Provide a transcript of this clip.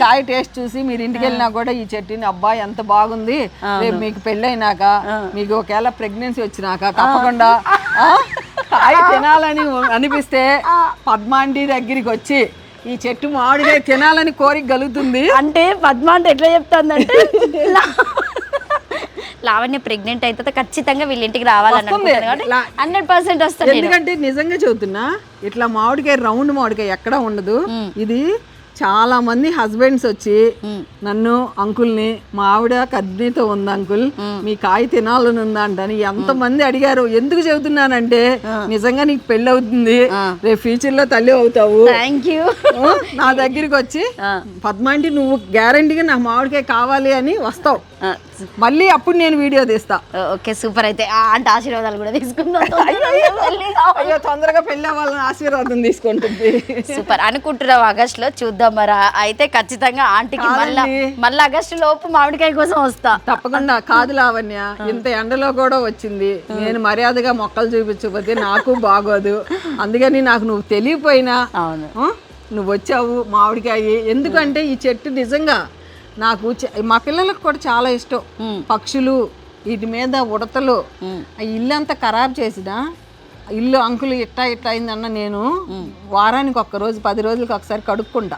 కాయ టేస్ట్ చూసి మీరు ఇంటికి వెళ్ళినా కూడా ఈ చెట్టుని అబ్బా ఎంత బాగుంది, రేపు మీకు పెళ్ళైనాక మీకు ఒకవేళ ప్రెగ్నెన్సీ వచ్చినాక తప్పకుండా కాయ తినాలని అనిపిస్తే పద్మాంటి దగ్గరికి వచ్చి ఈ చెట్టు మామిడికాయ తినాలని కోరిక కలుగుతుంది. అంటే పద్మ అంటే ఎట్లా చెప్తాందంటే లావణ్య ప్రెగ్నెంట్ అయితే ఖచ్చితంగా వీళ్ళ ఇంటికి రావాలని 100% వస్తుంది. ఎందుకంటే నిజంగా చెబుతున్నా, ఇట్లా మామిడికాయ రౌండ్ మామిడికాయ ఎక్కడా ఉండదు. ఇది చాలా మంది హస్బెండ్స్ వచ్చి నన్ను అంకుల్ని, మా ఆవిడ కర్నీతో ఉంది అంకుల్, మీ కాయ తినాలని ఉందా అంటని ఎంత మంది అడిగారు. ఎందుకు చెబుతున్నానంటే నిజంగా నీకు పెళ్ళి అవుతుంది, రేపు ఫ్యూచర్ లో తల్లి అవుతావు. నా దగ్గరికి వచ్చి పద్మాంటి నువ్వు గ్యారంటీగా నాకు మామిడికాయ కావాలి అని వస్తావు, మళ్ళీ అప్పుడు నేను వీడియో తీస్తా. Okay super. అయితే అంటే ఆశీర్వాదాలు కూడా తీసుకుందాం. అయ్యో తొందరగా పెళ్ళి అవ్వాలని ఆశీర్వాదం తీసుకుంటుంది. సూపర్ అనుకుంటున్నావు. ఆగస్ట్ లో చూద్దాం మరి. అయితే ఖచ్చితంగా ఆంటీకి మళ్ళీ ఆగస్టు లోపు మామిడికాయ కోసం వస్తా. తప్పకుండా. కాదు లావణ్య, ఇంత ఎండలో కూడా వచ్చింది, నేను మర్యాదగా మొక్కలు చూపించకపోతే నాకు బాగోదు. అందుకని నాకు నువ్వు తెలియపోయినా నువ్వు వచ్చావు మామిడికాయ. ఎందుకంటే ఈ చెట్టు నిజంగా నాకు మా పిల్లలకు కూడా చాలా ఇష్టం. పక్షులు వీటి మీద ఉడతలు ఇల్లంతా ఖరాబ్ చేసిన ఇల్లు అంకులు ఇట్టా అయిందన్న నేను వారానికి 1 రోజు 10 రోజులకి ఒకసారి కడుక్కుంటా.